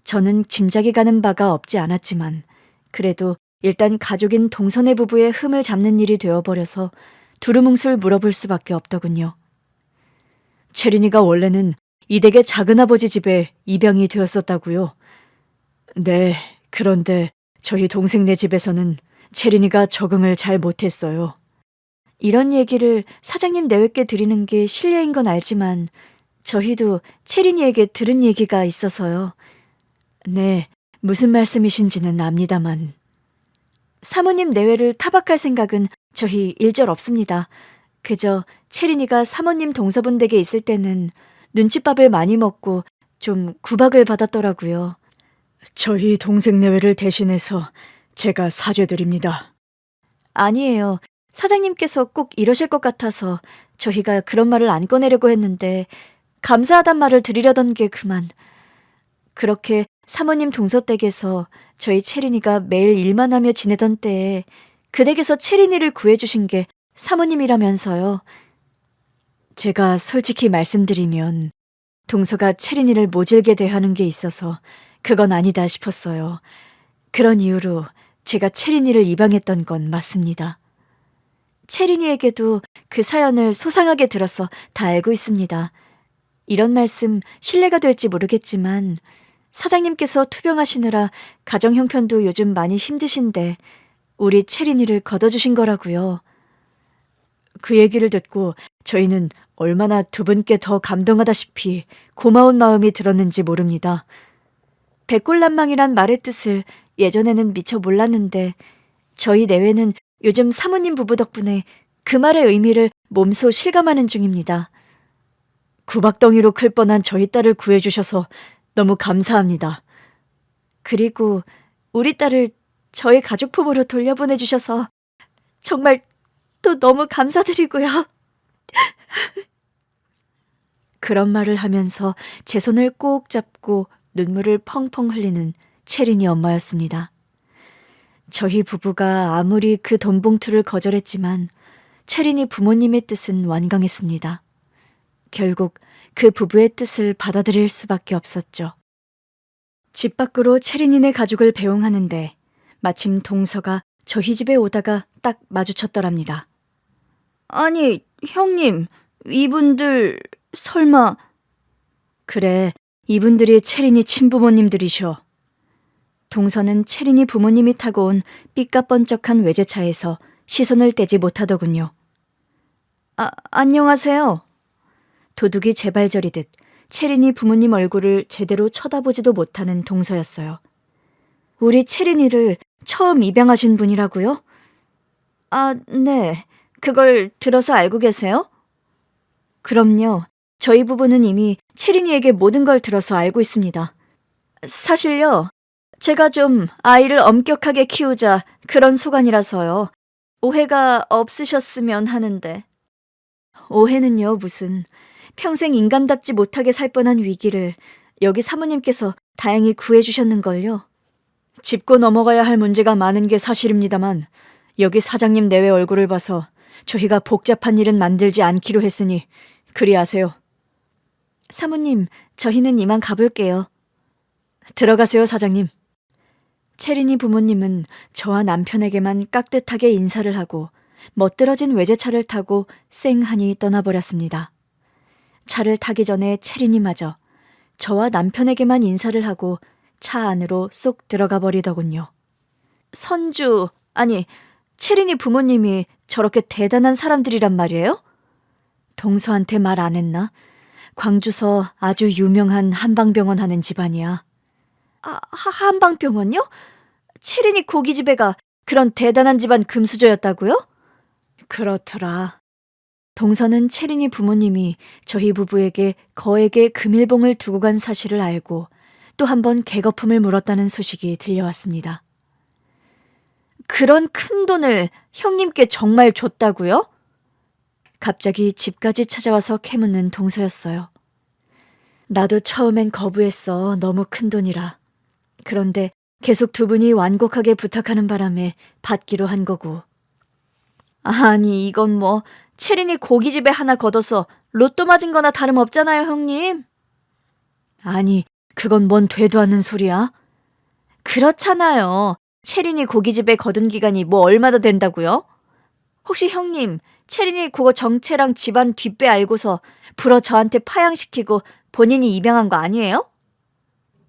저는 짐작이 가는 바가 없지 않았지만 그래도 일단 가족인 동선의 부부의 흠을 잡는 일이 되어버려서 두루뭉술 물어볼 수밖에 없더군요. 채린이가 원래는 이 댁의 작은아버지 집에 입양이 되었었다고요. 네, 그런데 저희 동생네 집에서는 채린이가 적응을 잘 못했어요. 이런 얘기를 사장님 내외께 드리는 게 실례인 건 알지만 저희도 채린이에게 들은 얘기가 있어서요. 네, 무슨 말씀이신지는 압니다만. 사모님 내외를 타박할 생각은 저희 일절 없습니다. 그저 채린이가 사모님 동서분 댁에 있을 때는 눈칫밥을 많이 먹고 좀 구박을 받았더라고요. 저희 동생 내외를 대신해서 제가 사죄드립니다. 아니에요. 사장님께서 꼭 이러실 것 같아서 저희가 그런 말을 안 꺼내려고 했는데 감사하단 말을 드리려던 게 그만. 그렇게 사모님 동서댁에서 저희 채린이가 매일 일만 하며 지내던 때에 그 댁에서 채린이를 구해주신 게 사모님이라면서요. 제가 솔직히 말씀드리면 동서가 채린이를 모질게 대하는 게 있어서 그건 아니다 싶었어요. 그런 이유로 제가 채린이를 입양했던 건 맞습니다. 채린이에게도 그 사연을 소상하게 들어서 다 알고 있습니다. 이런 말씀 신뢰가 될지 모르겠지만 사장님께서 투병하시느라 가정 형편도 요즘 많이 힘드신데 우리 채린이를 걷어주신 거라고요. 그 얘기를 듣고 저희는 얼마나 두 분께 더 감동하다시피 고마운 마음이 들었는지 모릅니다. 백골난망이란 말의 뜻을 예전에는 미처 몰랐는데 저희 내외는 요즘 사모님 부부 덕분에 그 말의 의미를 몸소 실감하는 중입니다. 구박덩이로 클 뻔한 저희 딸을 구해주셔서 너무 감사합니다. 그리고 우리 딸을 저희 가족 품으로 돌려보내주셔서 정말 또 너무 감사드리고요. 그런 말을 하면서 제 손을 꼭 잡고 눈물을 펑펑 흘리는 채린이 엄마였습니다. 저희 부부가 아무리 그 돈 봉투를 거절했지만 채린이 부모님의 뜻은 완강했습니다. 결국 그 부부의 뜻을 받아들일 수밖에 없었죠. 집 밖으로 채린이네 가족을 배웅하는데 마침 동서가 저희 집에 오다가 딱 마주쳤더랍니다. 아니, 형님, 이분들 설마... 그래, 이분들이 채린이 친부모님들이셔. 동서는 채린이 부모님이 타고 온 삐까뻔쩍한 외제차에서 시선을 떼지 못하더군요. 안녕하세요. 도둑이 재발저리듯 채린이 부모님 얼굴을 제대로 쳐다보지도 못하는 동서였어요. 우리 채린이를 처음 입양하신 분이라고요? 네. 그걸 들어서 알고 계세요? 그럼요. 저희 부부는 이미 채린이에게 모든 걸 들어서 알고 있습니다. 사실요, 제가 좀 아이를 엄격하게 키우자 그런 소관이라서요. 오해가 없으셨으면 하는데. 오해는요, 무슨. 평생 인간답지 못하게 살 뻔한 위기를 여기 사모님께서 다행히 구해주셨는걸요. 짚고 넘어가야 할 문제가 많은 게 사실입니다만 여기 사장님 내외 얼굴을 봐서 저희가 복잡한 일은 만들지 않기로 했으니 그리 하세요. 사모님, 저희는 이만 가볼게요. 들어가세요, 사장님. 채린이 부모님은 저와 남편에게만 깍듯하게 인사를 하고 멋들어진 외제차를 타고 쌩하니 떠나버렸습니다. 차를 타기 전에 채린이마저 저와 남편에게만 인사를 하고 차 안으로 쏙 들어가 버리더군요. 선주, 아니, 채린이 부모님이 저렇게 대단한 사람들이란 말이에요? 동서한테 말 안 했나? 광주서 아주 유명한 한방병원 하는 집안이야. 한방병원요? 채린이 고깃집애가 그런 대단한 집안 금수저였다고요? 그렇더라. 동서는 채린이 부모님이 저희 부부에게 거액의 금일봉을 두고 간 사실을 알고 또 한 번 개거품을 물었다는 소식이 들려왔습니다. 그런 큰 돈을 형님께 정말 줬다고요? 갑자기 집까지 찾아와서 캐묻는 동서였어요. 나도 처음엔 거부했어. 너무 큰 돈이라. 그런데 계속 두 분이 완곡하게 부탁하는 바람에 받기로 한 거고. 아니, 이건 뭐 채린이 고깃집에 하나 걷어서 로또 맞은 거나 다름없잖아요, 형님. 아니, 그건 뭔 되도 않는 소리야? 그렇잖아요. 채린이 고깃집에 거둔 기간이 뭐 얼마나 된다고요? 혹시 형님, 채린이 그거 정체랑 집안 뒷배 알고서 불어 저한테 파양시키고 본인이 입양한 거 아니에요?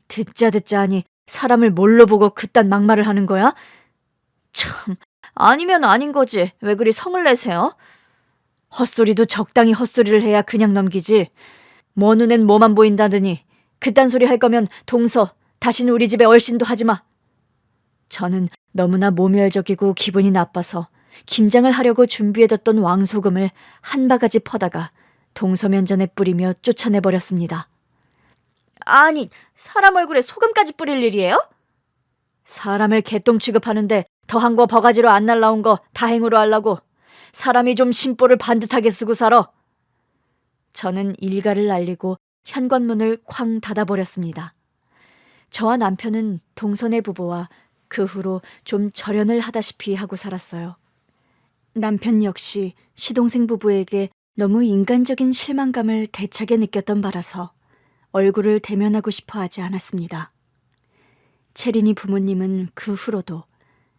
듣자 하니 사람을 뭘로 보고 그딴 막말을 하는 거야? 참, 아니면 아닌 거지. 왜 그리 성을 내세요? 헛소리도 적당히 헛소리를 해야 그냥 넘기지. 뭐 눈엔 뭐만 보인다더니 그딴 소리 할 거면 동서, 다시는 우리 집에 얼씬도 하지 마. 저는 너무나 모멸적이고 기분이 나빠서 김장을 하려고 준비해뒀던 왕소금을 한 바가지 퍼다가 동서면전에 뿌리며 쫓아내버렸습니다. 아니, 사람 얼굴에 소금까지 뿌릴 일이에요? 사람을 개똥 취급하는데 더한 거 버가지로 안 날라온 거 다행으로 하려고 사람이 좀 심보를 반듯하게 쓰고 살아. 저는 일가를 날리고 현관문을 쾅 닫아버렸습니다. 저와 남편은 동서네 부부와 그 후로 좀 절연을 하다시피 하고 살았어요. 남편 역시 시동생 부부에게 너무 인간적인 실망감을 대차게 느꼈던 바라서 얼굴을 대면하고 싶어 하지 않았습니다. 체린이 부모님은 그 후로도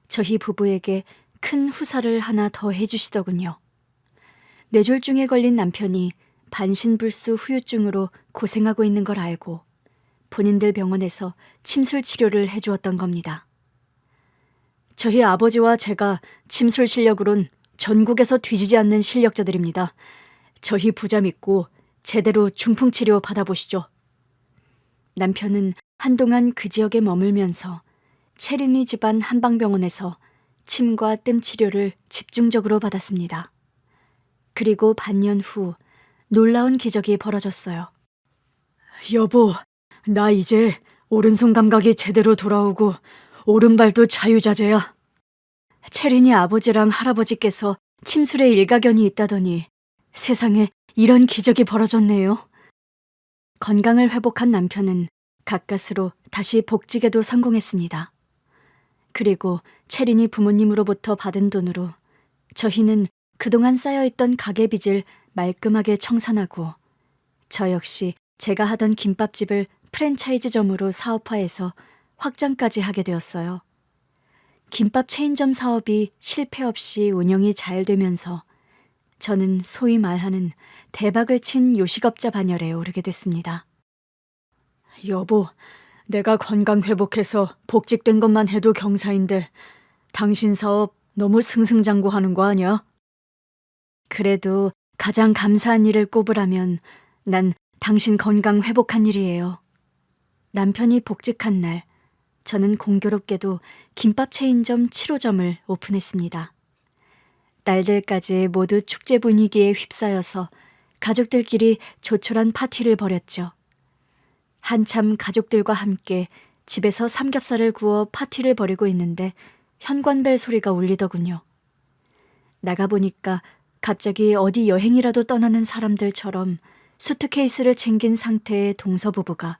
저희 부부에게 큰 후사를 하나 더 해주시더군요. 뇌졸중에 걸린 남편이 반신불수 후유증으로 고생하고 있는 걸 알고 본인들 병원에서 침술 치료를 해주었던 겁니다. 저희 아버지와 제가 침술 실력으론 전국에서 뒤지지 않는 실력자들입니다. 저희 부자 믿고 제대로 중풍치료 받아보시죠. 남편은 한동안 그 지역에 머물면서 체린이 집안 한방병원에서 침과 뜸 치료를 집중적으로 받았습니다. 그리고 반년 후 놀라운 기적이 벌어졌어요. 여보, 나 이제 오른손 감각이 제대로 돌아오고 오른발도 자유자재야. 체린이 아버지랑 할아버지께서 침술에 일가견이 있다더니 세상에 이런 기적이 벌어졌네요. 건강을 회복한 남편은 가까스로 다시 복직에도 성공했습니다. 그리고 체린이 부모님으로부터 받은 돈으로 저희는 그동안 쌓여있던 가게빚을 말끔하게 청산하고 저 역시 제가 하던 김밥집을 프랜차이즈점으로 사업화해서 확장까지 하게 되었어요. 김밥 체인점 사업이 실패 없이 운영이 잘 되면서 저는 소위 말하는 대박을 친 요식업자 반열에 오르게 됐습니다. 여보, 내가 건강 회복해서 복직된 것만 해도 경사인데 당신 사업 너무 승승장구하는 거 아니야? 그래도 가장 감사한 일을 꼽으라면 난 당신 건강 회복한 일이에요. 남편이 복직한 날, 저는 공교롭게도 김밥 체인점 7호점을 오픈했습니다. 날들까지 모두 축제 분위기에 휩싸여서 가족들끼리 조촐한 파티를 벌였죠. 한참 가족들과 함께 집에서 삼겹살을 구워 파티를 벌이고 있는데 현관벨 소리가 울리더군요. 나가보니까 갑자기 어디 여행이라도 떠나는 사람들처럼 수트케이스를 챙긴 상태의 동서부부가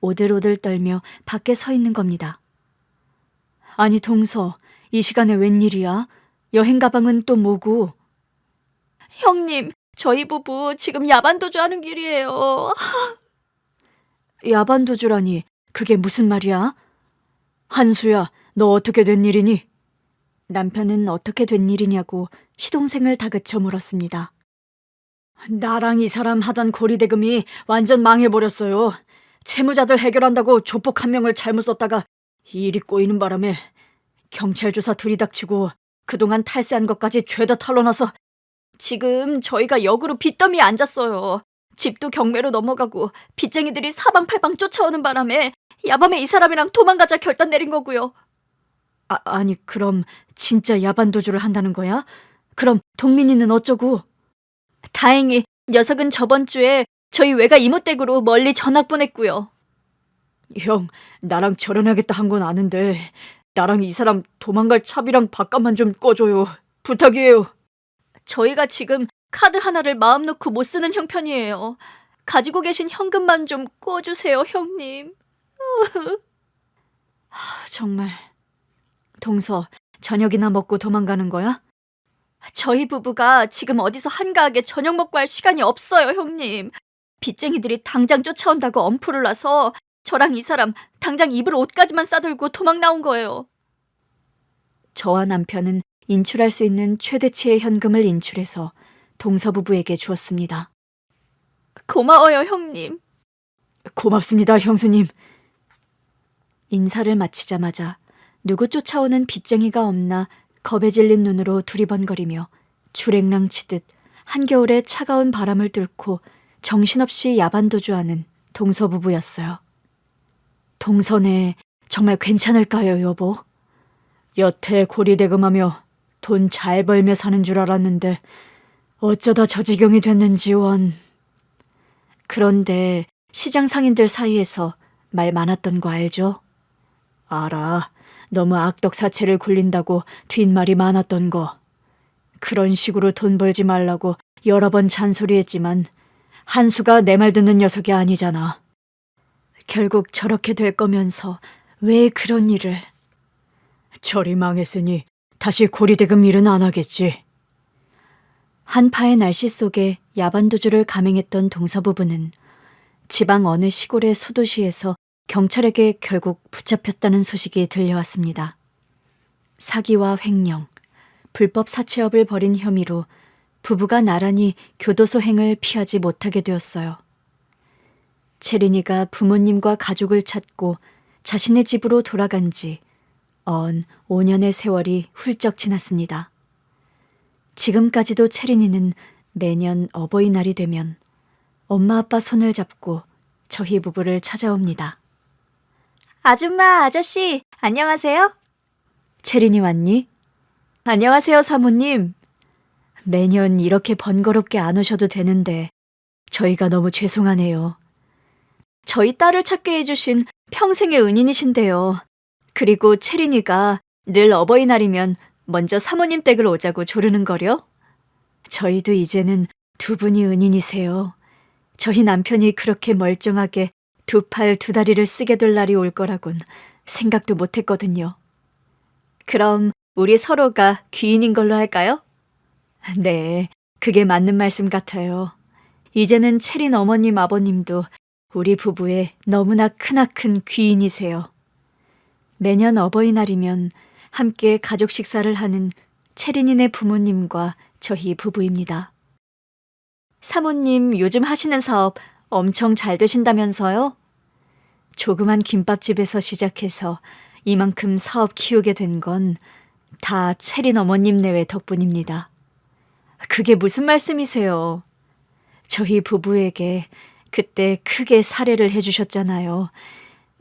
오들오들 떨며 밖에 서 있는 겁니다. 아니 동서, 이 시간에 웬일이야? 여행 가방은 또 뭐고? 형님, 저희 부부 지금 야반도주하는 길이에요. 야반도주라니, 그게 무슨 말이야? 한수야, 너 어떻게 된 일이니? 남편은 어떻게 된 일이냐고 시동생을 다그쳐 물었습니다. 나랑 이 사람 하던 고리대금이 완전 망해버렸어요. 채무자들 해결한다고 조폭 한 명을 잘못 썼다가 일이 꼬이는 바람에 경찰 조사 들이닥치고 그동안 탈세한 것까지 죄다 털어놔서 지금 저희가 역으로 빚더미에 앉았어요. 집도 경매로 넘어가고 빚쟁이들이 사방팔방 쫓아오는 바람에 야밤에 이 사람이랑 도망가자 결단 내린 거고요. 아니 그럼 진짜 야반도주를 한다는 거야? 그럼 동민이는 어쩌고? 다행히 녀석은 저번 주에 저희 외가 이모댁으로 멀리 전학 보냈고요. 형, 나랑 절연하겠다 한 건 아는데 나랑 이 사람 도망갈 차비랑 밥값만 좀 꿔줘요. 부탁이에요. 저희가 지금 카드 하나를 마음 놓고 못 쓰는 형편이에요. 가지고 계신 현금만 좀 꿔주세요, 형님. 정말. 동서, 저녁이나 먹고 도망가는 거야? 저희 부부가 지금 어디서 한가하게 저녁 먹고 할 시간이 없어요, 형님. 빚쟁이들이 당장 쫓아온다고 엄포를 놔서 저랑 이 사람 당장 입을 옷까지만 싸들고 도망 나온 거예요. 저와 남편은 인출할 수 있는 최대치의 현금을 인출해서 동서 부부에게 주었습니다. 고마워요, 형님. 고맙습니다, 형수님. 인사를 마치자마자 누구 쫓아오는 빚쟁이가 없나 겁에 질린 눈으로 두리번거리며 주랭랑 치듯 한겨울의 차가운 바람을 뚫고 정신없이 야반도주하는 동서부부였어요. 동서네 정말 괜찮을까요, 여보? 여태 고리대금하며 돈 잘 벌며 사는 줄 알았는데 어쩌다 저 지경이 됐는지 원. 그런데 시장 상인들 사이에서 말 많았던 거 알죠? 알아. 너무 악덕사체를 굴린다고 뒷말이 많았던 거. 그런 식으로 돈 벌지 말라고 여러 번 잔소리했지만 한수가 내 말 듣는 녀석이 아니잖아. 결국 저렇게 될 거면서 왜 그런 일을. 절이 망했으니 다시 고리대금 일은 안 하겠지. 한파의 날씨 속에 야반도주를 감행했던 동서부부는 지방 어느 시골의 소도시에서 경찰에게 결국 붙잡혔다는 소식이 들려왔습니다. 사기와 횡령, 불법 사채업을 벌인 혐의로 부부가 나란히 교도소행을 피하지 못하게 되었어요. 채린이가 부모님과 가족을 찾고 자신의 집으로 돌아간 지 5년의 세월이 훌쩍 지났습니다. 지금까지도 채린이는 매년 어버이날이 되면 엄마 아빠 손을 잡고 저희 부부를 찾아옵니다. 아줌마, 아저씨, 안녕하세요? 채린이 왔니? 안녕하세요, 사모님. 매년 이렇게 번거롭게 안 오셔도 되는데 저희가 너무 죄송하네요. 저희 딸을 찾게 해주신 평생의 은인이신데요. 그리고 채린이가 늘 어버이날이면 먼저 사모님 댁을 오자고 조르는거려. 저희도 이제는 두 분이 은인이세요. 저희 남편이 그렇게 멀쩡하게 두 팔 두 다리를 쓰게 될 날이 올 거라곤 생각도 못했거든요. 그럼 우리 서로가 귀인인 걸로 할까요? 네, 그게 맞는 말씀 같아요. 이제는 채린 어머님 아버님도 우리 부부의 너무나 크나큰 귀인이세요. 매년 어버이날이면 함께 가족 식사를 하는 채린이네 부모님과 저희 부부입니다. 사모님 요즘 하시는 사업 엄청 잘 되신다면서요? 조그만 김밥집에서 시작해서 이만큼 사업 키우게 된 건 다 채린 어머님 내외 덕분입니다. 그게 무슨 말씀이세요? 저희 부부에게 그때 크게 사례를 해주셨잖아요.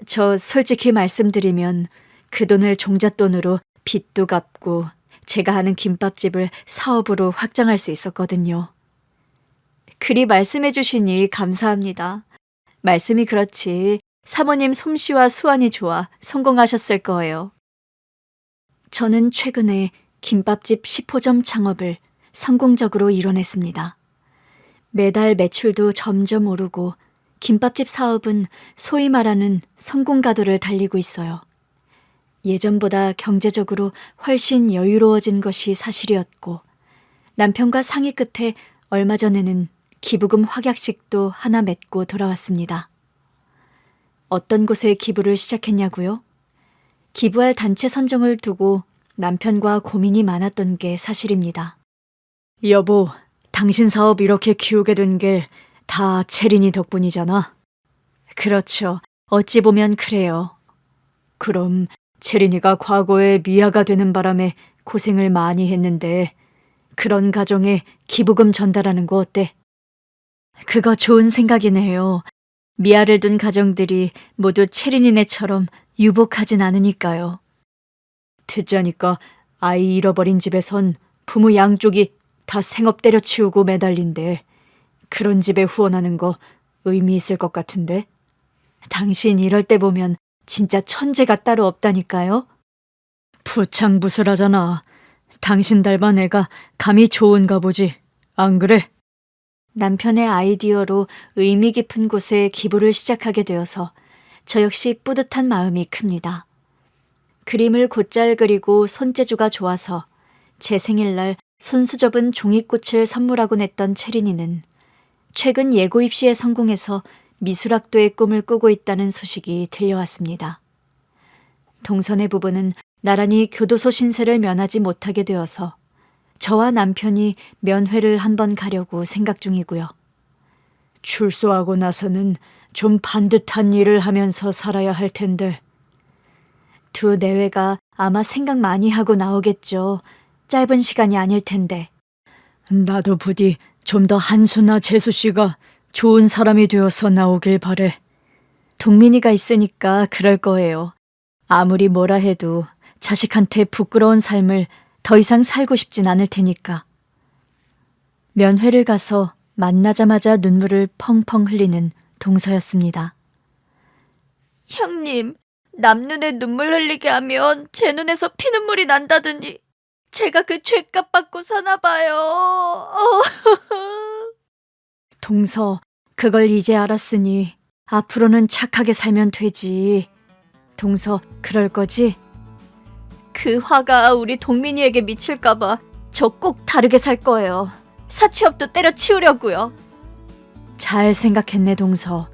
저 솔직히 말씀드리면 그 돈을 종잣돈으로 빚도 갚고 제가 하는 김밥집을 사업으로 확장할 수 있었거든요. 그리 말씀해 주시니 감사합니다. 말씀이 그렇지 사모님 솜씨와 수완이 좋아 성공하셨을 거예요. 저는 최근에 김밥집 10호점 창업을 성공적으로 이뤄냈습니다. 매달 매출도 점점 오르고 김밥집 사업은 소위 말하는 성공 가도를 달리고 있어요. 예전보다 경제적으로 훨씬 여유로워진 것이 사실이었고 남편과 상의 끝에 얼마 전에는 기부금 확약식도 하나 맺고 돌아왔습니다. 어떤 곳에 기부를 시작했냐고요? 기부할 단체 선정을 두고 남편과 고민이 많았던 게 사실입니다. 여보, 당신 사업 이렇게 키우게 된 게 다 채린이 덕분이잖아. 그렇죠. 어찌 보면 그래요. 그럼 채린이가 과거에 미아가 되는 바람에 고생을 많이 했는데 그런 가정에 기부금 전달하는 거 어때? 그거 좋은 생각이네요. 미아를 둔 가정들이 모두 채린이네처럼 유복하진 않으니까요. 듣자니까 아이 잃어버린 집에선 부모 양쪽이 다 생업 때려치우고 매달린데 그런 집에 후원하는 거 의미 있을 것 같은데? 당신 이럴 때 보면 진짜 천재가 따로 없다니까요? 부창부술하잖아. 당신 닮은 애가 감이 좋은가 보지. 안 그래? 남편의 아이디어로 의미 깊은 곳에 기부를 시작하게 되어서 저 역시 뿌듯한 마음이 큽니다. 그림을 곧잘 그리고 손재주가 좋아서 제 생일날 손수 접은 종이꽃을 선물하곤 했던 채린이는 최근 예고 입시에 성공해서 미술학도의 꿈을 꾸고 있다는 소식이 들려왔습니다. 동선의 부부는 나란히 교도소 신세를 면하지 못하게 되어서 저와 남편이 면회를 한번 가려고 생각 중이고요. 출소하고 나서는 좀 반듯한 일을 하면서 살아야 할 텐데 두 내외가 아마 생각 많이 하고 나오겠죠. 짧은 시간이 아닐 텐데. 나도 부디 좀 더 한수나 재수 씨가 좋은 사람이 되어서 나오길 바래. 동민이가 있으니까 그럴 거예요. 아무리 뭐라 해도 자식한테 부끄러운 삶을 더 이상 살고 싶진 않을 테니까. 면회를 가서 만나자마자 눈물을 펑펑 흘리는 동서였습니다. 형님, 남 눈에 눈물 흘리게 하면 제 눈에서 피눈물이 난다더니 제가 그 죄값 받고 사나 봐요. 동서, 그걸 이제 알았으니 앞으로는 착하게 살면 되지. 동서, 그럴 거지? 그 화가 우리 동민이에게 미칠까 봐 저 꼭 다르게 살 거예요. 사치업도 때려치우려고요. 잘 생각했네, 동서.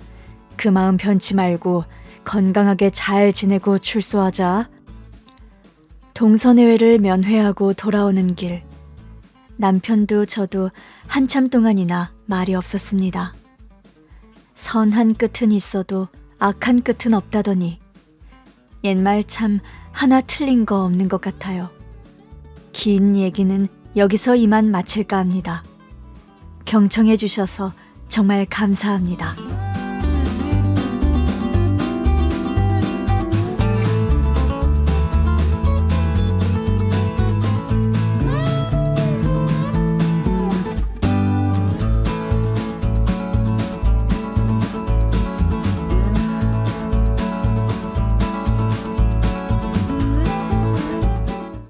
그 마음 변치 말고 건강하게 잘 지내고 출소하자. 동서내외를 면회하고 돌아오는 길. 남편도 저도 한참 동안이나 말이 없었습니다. 선한 끝은 있어도 악한 끝은 없다더니 옛말 참 하나 틀린 거 없는 것 같아요. 긴 얘기는 여기서 이만 마칠까 합니다. 경청해 주셔서 정말 감사합니다.